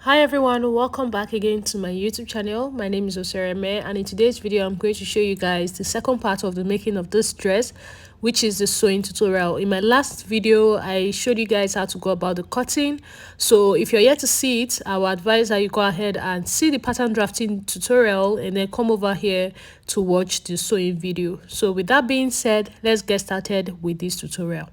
Hi everyone, welcome back again to my YouTube channel. My name is Osereme, and in today's video I'm going to show you guys the second part of the making of this dress, which is the sewing tutorial. In my last video I showed you guys how to go about the cutting, so if you're yet to see it, I would advise that you go ahead and see the pattern drafting tutorial and then come over here to watch the sewing video. So with that being said, let's get started with this tutorial.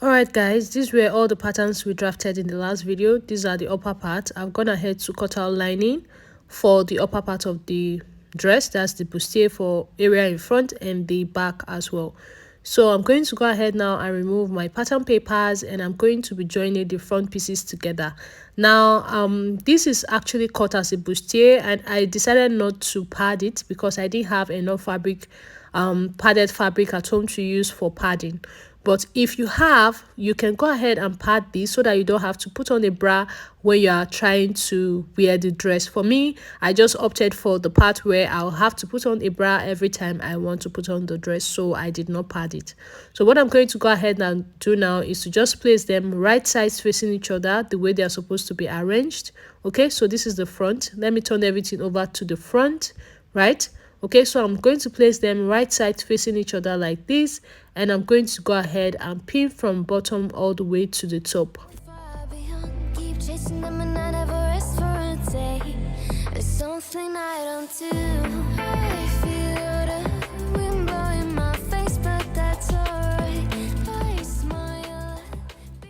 Alright guys, these were all the patterns we drafted in the last video. These are the upper part. I've gone ahead to cut out lining for the upper part of the dress. That's the bustier for area in front and the back as well. So I'm going to go ahead now and remove my pattern papers, and I'm going to be joining the front pieces together. Now this is actually cut as a bustier, and I decided not to pad it because I didn't have enough fabric, padded fabric at home to use for padding. But if you have, you can go ahead and pad this so that you don't have to put on a bra when you are trying to wear the dress. For me, I just opted for the part where I'll have to put on a bra every time I want to put on the dress, so I did not pad it. So what I'm going to go ahead and do now is to just place them right sides facing each other the way they are supposed to be arranged. Okay, so this is the front. Let me turn everything over to the front, right? Okay, so I'm going to place them right sides facing each other like this, and I'm going to go ahead and pin from bottom all the way to the top.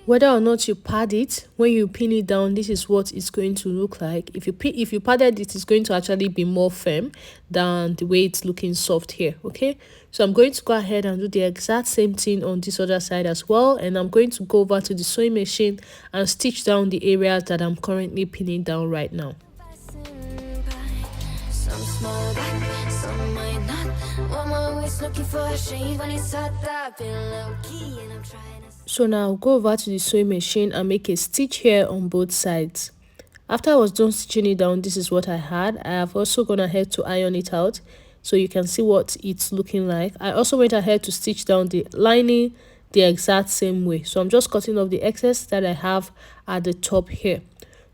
Whether or not you pad it, when you pin it down, this is what it's going to look like. If you padded it, it's going to actually be more firm than the way it's looking soft here. Okay, so I'm going to go ahead and do the exact same thing on this other side as well, and I'm going to go over to the sewing machine and stitch down the areas that I'm currently pinning down right now. So now I'll go over to the sewing machine and make a stitch here on both sides. After I was done stitching it down, this is what I had. I have also gone ahead to iron it out so you can see what it's looking like. I also went ahead to stitch down the lining the exact same way. So I'm just cutting off the excess that I have at the top here.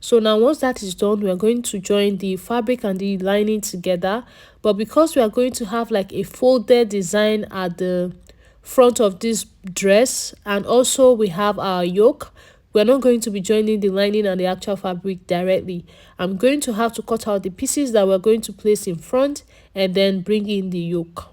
So now once that is done, we are going to join the fabric and the lining together. But because we are going to have like a folded design at the front of this dress, and also we have our yoke, we're not going to be joining the lining and the actual fabric directly. I'm going to have to cut out the pieces that we're going to place in front and then bring in the yoke.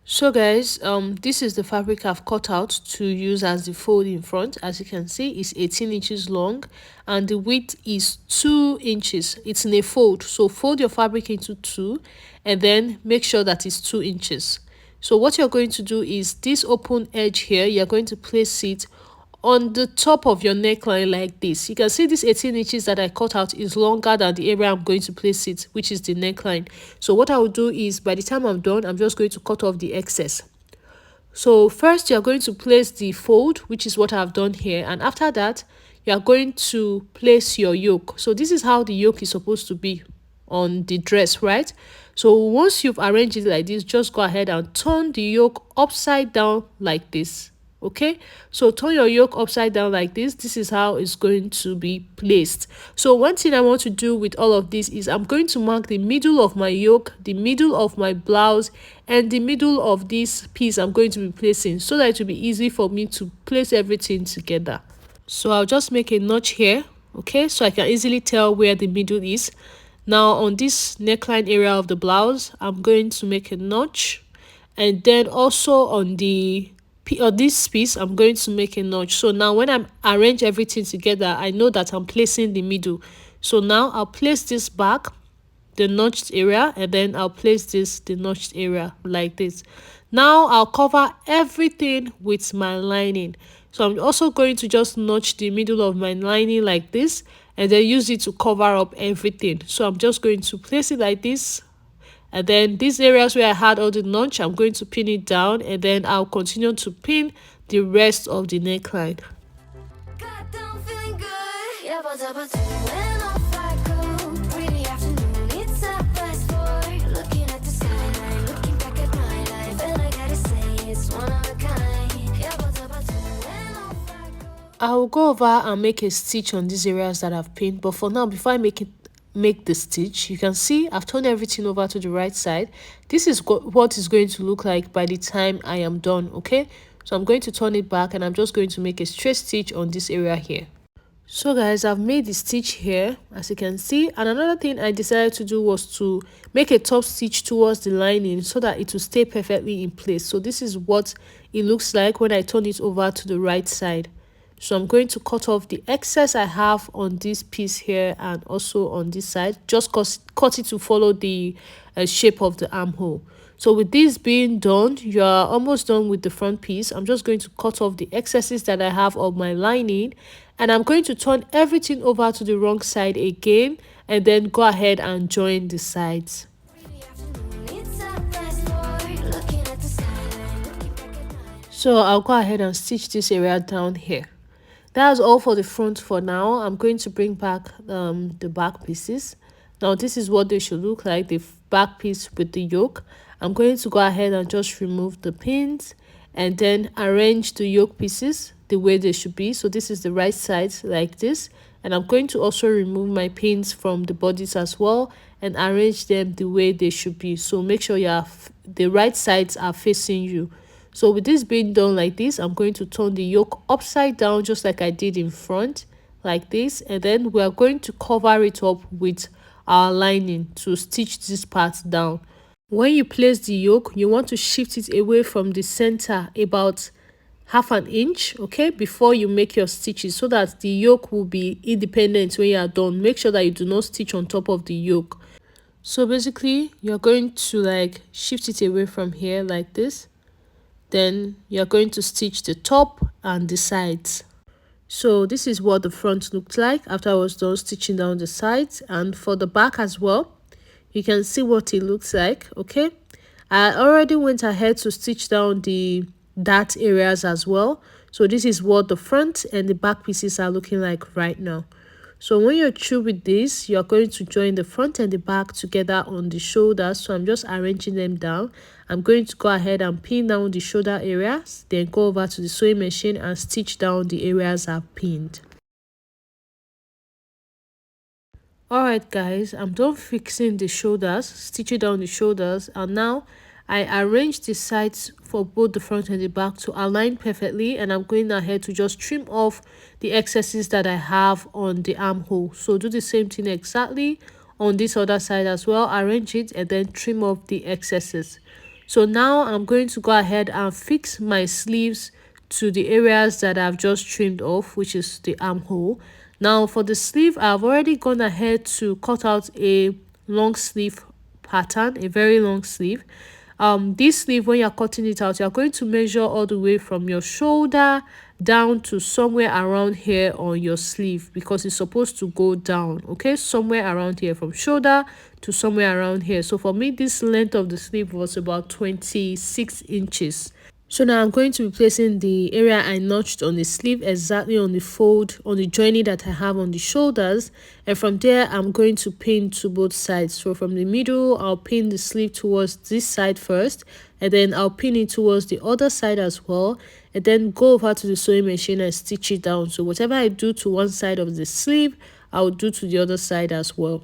So guys, this is the fabric I've cut out to use as the fold in front. As you can see, it's 18 inches long and the width is 2 inches. It's in a fold, so fold your fabric into 2 and then make sure that it's 2 inches. So what you're going to do is this open edge here, you're going to place it on the top of your neckline like this. You can see this 18 inches that I cut out is longer than the area I'm going to place it, which is the neckline. So what I will do is, by the time I'm done, I'm just going to cut off the excess. So first you're going to place the fold, which is what I've done here, and after that you are going to place your yoke. So this is how the yoke is supposed to be on the dress, right? So once you've arranged it like this, just go ahead and turn the yoke upside down like this. Okay, so turn your yoke upside down like this. This is how it's going to be placed. So one thing I want to do with all of this is I'm going to mark the middle of my yoke, the middle of my blouse, and the middle of this piece I'm going to be placing, so that it will be easy for me to place everything together. So I'll just make a notch here, okay, so I can easily tell where the middle is. Now on this neckline area of the blouse, I'm going to make a notch, and then also on this piece I'm going to make a notch. So now when I arrange everything together, I know that I'm placing the middle. So now I'll place this back, the notched area, and then I'll place this, the notched area, like this. Now I'll cover everything with my lining. So I'm also going to just notch the middle of my lining like this, and then use it to cover up everything. So I'm just going to place it like this, and then these areas where I had all the notch, I'm going to pin it down, and then I'll continue to pin the rest of the neckline. I'll go over and make a stitch on these areas that I've pinned, but for now, before I make the stitch, you can see I've turned everything over to the right side. This is what is going to look like by the time I am done. Okay, so I'm going to turn it back and I'm just going to make a straight stitch on this area here. So guys, I've made the stitch here, as you can see, and another thing I decided to do was to make a top stitch towards the lining so that it will stay perfectly in place. So this is what it looks like when I turn it over to the right side. So I'm going to cut off the excess I have on this piece here and also on this side. Just cut it to follow the shape of the armhole. So with this being done, you are almost done with the front piece. I'm just going to cut off the excesses that I have of my lining, and I'm going to turn everything over to the wrong side again and then go ahead and join the sides. So I'll go ahead and stitch this area down here. That's all for the front for now. I'm going to bring back the back pieces. Now this is what they should look like, the back piece with the yoke. I'm going to go ahead and just remove the pins and then arrange the yoke pieces the way they should be. So this is the right side like this, and I'm going to also remove my pins from the bodies as well and arrange them the way they should be. So make sure the right sides are facing you. So with this being done like this, I'm going to turn the yoke upside down just like I did in front, like this, and then we are going to cover it up with our lining to stitch this part down. When you place the yoke, you want to shift it away from the center about half an inch, okay, before you make your stitches, so that the yoke will be independent when you are done. Make sure that you do not stitch on top of the yoke. So basically, you're going to like shift it away from here like this. Then you're going to stitch the top and the sides. So this is what the front looked like after I was done stitching down the sides, and for the back as well, you can see what it looks like. Okay, I already went ahead to stitch down the dart areas as well. So this is what the front and the back pieces are looking like right now. So when you're through with this, you're going to join the front and the back together on the shoulders. So I'm just arranging them down. I'm going to go ahead and pin down the shoulder areas, then go over to the sewing machine and stitch down the areas I've pinned. Alright guys, I'm done fixing the shoulders, stitching down the shoulders, and now I arranged the sides for both the front and the back to align perfectly, and I'm going ahead to just trim off the excesses that I have on the armhole. So do the same thing exactly on this other side as well. Arrange it and then trim off the excesses. So now I'm going to go ahead and fix my sleeves to the areas that I've just trimmed off, which is the armhole. Now for the sleeve, I've already gone ahead to cut out a long sleeve pattern, a very long sleeve. This sleeve, when you're cutting it out, you're going to measure all the way from your shoulder down to somewhere around here on your sleeve, because it's supposed to go down, okay, somewhere around here, from shoulder to somewhere around here. So for me, this length of the sleeve was about 26 inches. So now I'm going to be placing the area I notched on the sleeve exactly on the fold, on the joining that I have on the shoulders. And from there, I'm going to pin to both sides. So from the middle, I'll pin the sleeve towards this side first. And then I'll pin it towards the other side as well. And then go over to the sewing machine and stitch it down. So whatever I do to one side of the sleeve, I'll do to the other side as well.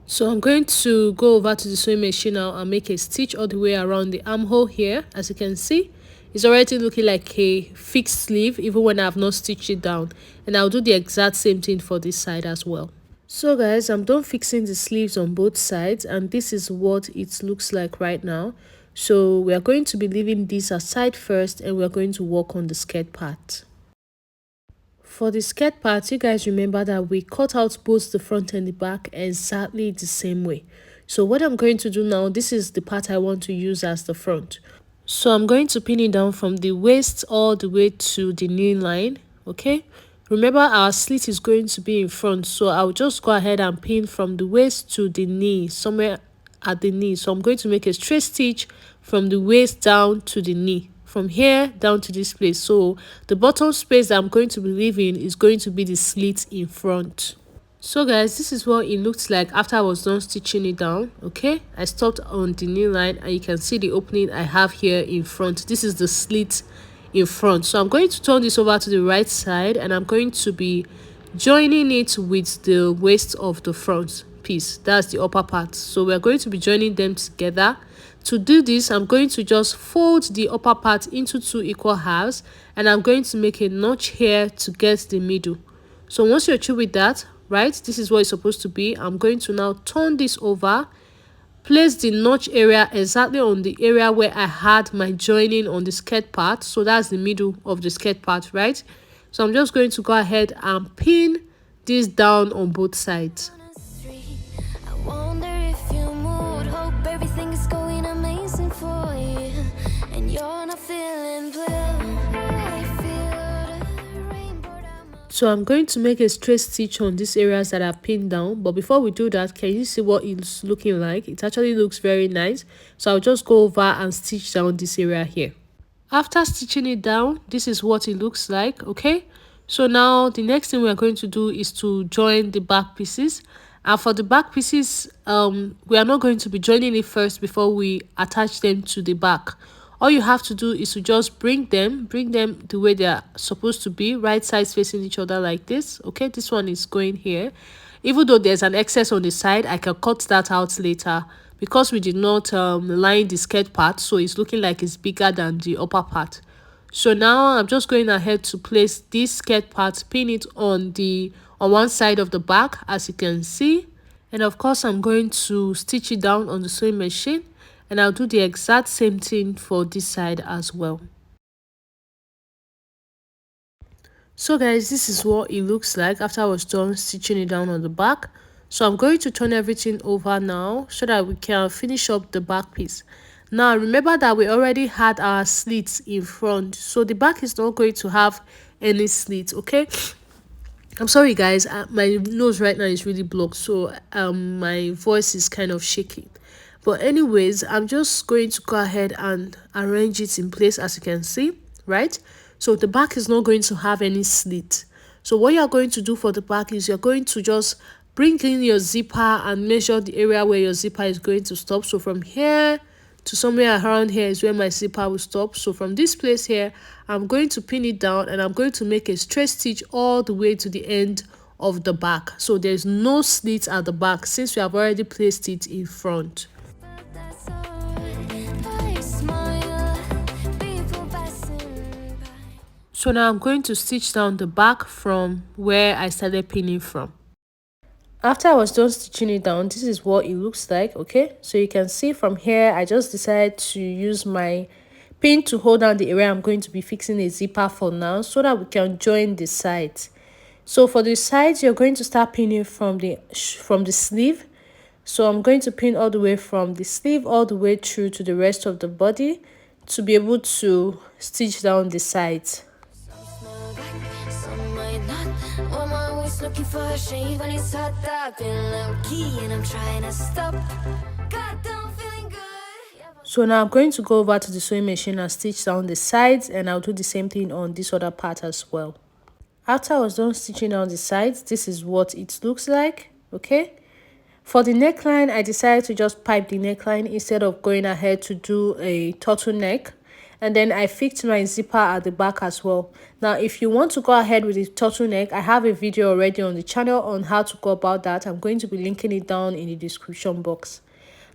So I'm going to go over to the sewing machine now and make a stitch all the way around the armhole here. As you can see, it's already looking like a fixed sleeve even when I have not stitched it down. And I'll do the exact same thing for this side as well. So guys, I'm done fixing the sleeves on both sides, and this is what it looks like right now. So we are going to be leaving this aside first, and we are going to work on the skirt part. For the skirt part, you guys remember that we cut out both the front and the back exactly the same way. So what I'm going to do now, this is the part I want to use as the front. So I'm going to pin it down from the waist all the way to the knee line, okay? Remember, our slit is going to be in front, so I'll just go ahead and pin from the waist to the knee, somewhere at the knee. So I'm going to make a straight stitch from the waist down to the knee, from here down to this place. So the bottom space that I'm going to be leaving is going to be the slit in front. So guys, this is what it looks like after I was done stitching it down. Okay, I stopped on the new line and you can see the opening I have here in front. This is the slit in front. So I'm going to turn this over to the right side and I'm going to be joining it with the waist of the front piece. That's the upper part. So we're going to be joining them together. To do this, I'm going to just fold the upper part into 2 equal halves and I'm going to make a notch here to get the middle. So once you're through with that, right, this is what it's supposed to be. I'm going to now turn this over, place the notch area exactly on the area where I had my joining on the skirt part. So that's the middle of the skirt part, right? So I'm just going to go ahead and pin this down on both sides. So I'm going to make a straight stitch on these areas that I've pinned down. But before we do that, can you see what it's looking like? It actually looks very nice. So I'll just go over and stitch down this area here. After stitching it down, this is what it looks like. Okay, so now the next thing we're going to do is to join the back pieces. And for the back pieces, we are not going to be joining it first before we attach them to the back. All you have to do is to just bring them the way they are supposed to be, right sides facing each other like this. Okay, this one is going here. Even though there's an excess on the side, I can cut that out later because we did not line the skirt part, so it's looking like it's bigger than the upper part. So now I'm just going ahead to place this skirt part, pin it on one side of the back, as you can see. And of course, I'm going to stitch it down on the sewing machine. And I'll do the exact same thing for this side as well. So guys, this is what it looks like after I was done stitching it down on the back. So I'm going to turn everything over now so that we can finish up the back piece. Now remember that we already had our slits in front, so the back is not going to have any slits. Okay, I'm sorry guys, my nose right now is really blocked, so my voice is kind of shaking. But anyways, I'm just going to go ahead and arrange it in place, as you can see, right? So the back is not going to have any slit. So what you're going to do for the back is you're going to just bring in your zipper and measure the area where your zipper is going to stop. So from here to somewhere around here is where my zipper will stop. So from this place here, I'm going to pin it down and I'm going to make a straight stitch all the way to the end of the back. So there's no slit at the back since we have already placed it in front. So now I'm going to stitch down the back from where I started pinning from. After I was done stitching it down, this is what it looks like. Okay, so you can see from here, I just decided to use my pin to hold down the area I'm going to be fixing a zipper for now, so that we can join the sides. So for the sides, you're going to start pinning from the sleeve. So I'm going to pin all the way from the sleeve all the way through to the rest of the body to be able to stitch down the sides. Looking for a shave when it's hot, I've been low key and I'm trying to stop. Goddamn, feeling good. So now I'm going to go over to the sewing machine and stitch down the sides, and I'll do the same thing on this other part as well. After I was done stitching down the sides, this is what it looks like. Okay, for the neckline, I decided to just pipe the neckline instead of going ahead to do a turtleneck. And then I fixed my zipper at the back as well. Now, if you want to go ahead with the turtleneck, I have a video already on the channel on how to go about that. I'm going to be linking it down in the description box.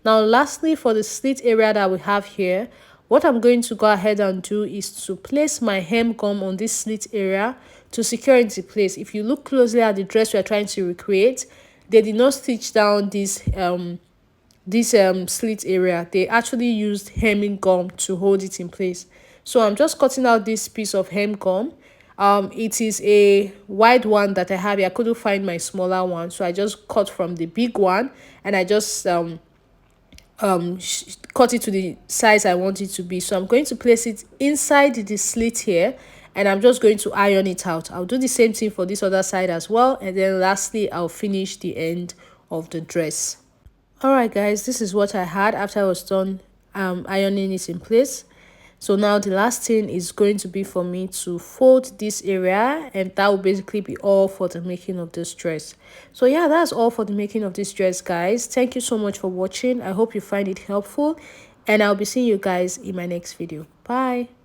Now, lastly, for the slit area that we have here, what I'm going to go ahead and do is to place my hem gum on this slit area to secure it into place. If you look closely at the dress we're trying to recreate, they did not stitch down this slit area. They actually used hemming gum to hold it in place. So I'm just cutting out this piece of hem gum. It is a wide one that I have here. I couldn't find my smaller one, so I just cut from the big one and I just cut it to the size I want it to be. So I'm going to place it inside the slit here and I'm just going to iron it out. I'll do the same thing for this other side as well, and then lastly I'll finish the end of the dress. Alright guys, this is what I had after I was done ironing it in place. So now the last thing is going to be for me to fold this area, and that will basically be all for the making of this dress. So yeah, that's all for the making of this dress, guys. Thank you so much for watching. I hope you find it helpful, and I'll be seeing you guys in my next video. Bye.